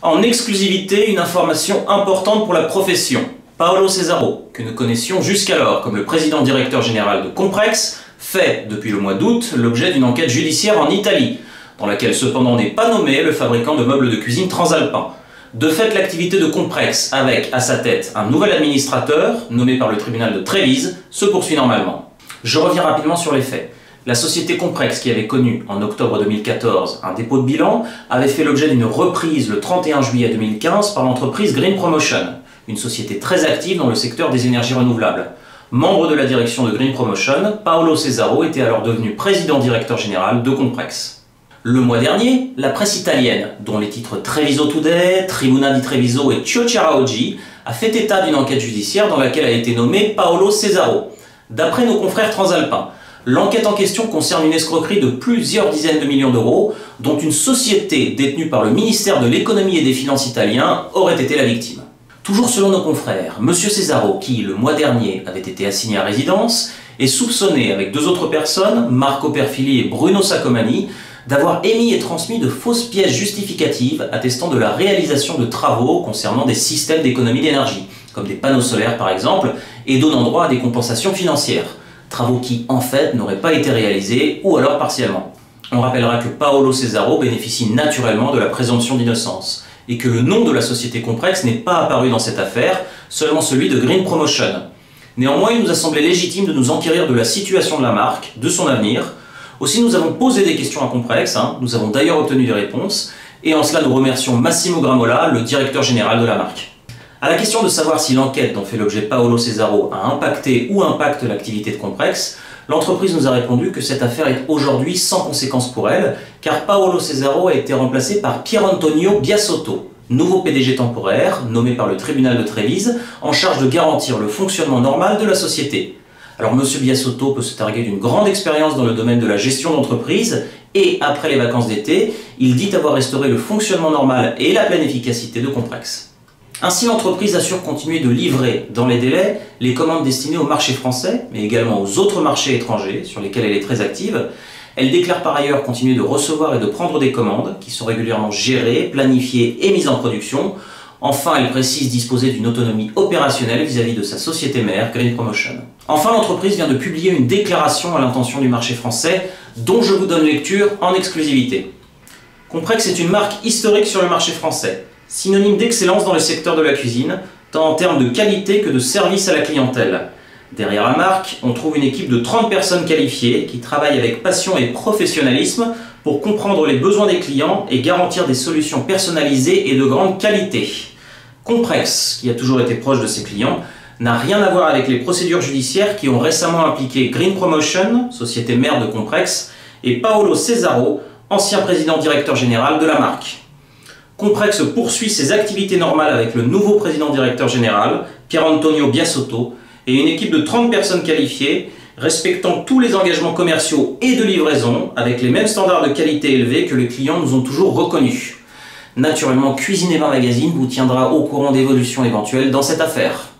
En exclusivité, une information importante pour la profession. Paolo Cesaro, que nous connaissions jusqu'alors comme le président directeur général de Comprex, fait, depuis le mois d'août, l'objet d'une enquête judiciaire en Italie, dans laquelle cependant n'est pas nommé le fabricant de meubles de cuisine transalpin. De fait, l'activité de Comprex, avec à sa tête un nouvel administrateur, nommé par le tribunal de Trévise, se poursuit normalement. Je reviens rapidement sur les faits. La société Comprex, qui avait connu en octobre 2014 un dépôt de bilan, avait fait l'objet d'une reprise le 31 juillet 2015 par l'entreprise Green Promotion, une société très active dans le secteur des énergies renouvelables. Membre de la direction de Green Promotion, Paolo Cesaro était alors devenu président directeur général de Comprex. Le mois dernier, la presse italienne, dont les titres Treviso Today, Tribuna di Treviso et Ciociara Oggi, a fait état d'une enquête judiciaire dans laquelle a été nommé Paolo Cesaro. D'après nos confrères transalpins, l'enquête en question concerne une escroquerie de plusieurs dizaines de millions d'euros, dont une société détenue par le ministère de l'économie et des finances italien aurait été la victime. Toujours selon nos confrères, M. Cesaro, qui le mois dernier avait été assigné à résidence, est soupçonné avec deux autres personnes, Marco Perfili et Bruno Sacomani, d'avoir émis et transmis de fausses pièces justificatives attestant de la réalisation de travaux concernant des systèmes d'économie d'énergie, comme des panneaux solaires par exemple, et donnant droit à des compensations financières. Travaux qui, en fait, n'auraient pas été réalisés, ou alors partiellement. On rappellera que Paolo Cesaro bénéficie naturellement de la présomption d'innocence, et que le nom de la société Comprex n'est pas apparu dans cette affaire, seulement celui de Green Promotion. Néanmoins, il nous a semblé légitime de nous enquérir de la situation de la marque, de son avenir. Aussi, nous avons posé des questions à Comprex, nous avons d'ailleurs obtenu des réponses, et en cela nous remercions Massimo Gramola, le directeur général de la marque. À la question de savoir si l'enquête dont fait l'objet Paolo Cesaro a impacté ou impacte l'activité de Comprex, l'entreprise nous a répondu que cette affaire est aujourd'hui sans conséquence pour elle, car Paolo Cesaro a été remplacé par Pierantonio Biasotto, nouveau PDG temporaire, nommé par le tribunal de Trévise, en charge de garantir le fonctionnement normal de la société. Alors M. Biasotto peut se targuer d'une grande expérience dans le domaine de la gestion d'entreprise, et après les vacances d'été, il dit avoir restauré le fonctionnement normal et la pleine efficacité de Comprex. Ainsi, l'entreprise assure continuer de livrer, dans les délais, les commandes destinées au marché français, mais également aux autres marchés étrangers, sur lesquels elle est très active. Elle déclare par ailleurs continuer de recevoir et de prendre des commandes, qui sont régulièrement gérées, planifiées et mises en production. Enfin, elle précise disposer d'une autonomie opérationnelle vis-à-vis de sa société mère, Green Promotion. Enfin, l'entreprise vient de publier une déclaration à l'intention du marché français, dont je vous donne lecture en exclusivité. Comprex est une marque historique sur le marché français, synonyme d'excellence dans le secteur de la cuisine, tant en termes de qualité que de service à la clientèle. Derrière la marque, on trouve une équipe de 30 personnes qualifiées qui travaillent avec passion et professionnalisme pour comprendre les besoins des clients et garantir des solutions personnalisées et de grande qualité. Comprex, qui a toujours été proche de ses clients, n'a rien à voir avec les procédures judiciaires qui ont récemment impliqué Green Promotion, société mère de Comprex, et Paolo Cesaro, ancien président directeur général de la marque. Comprex poursuit ses activités normales avec le nouveau président directeur général, Pierantonio Biasotto, et une équipe de 30 personnes qualifiées, respectant tous les engagements commerciaux et de livraison, avec les mêmes standards de qualité élevés que les clients nous ont toujours reconnus. Naturellement, Cuisine et Bar Magazine vous tiendra au courant d'évolutions éventuelles dans cette affaire.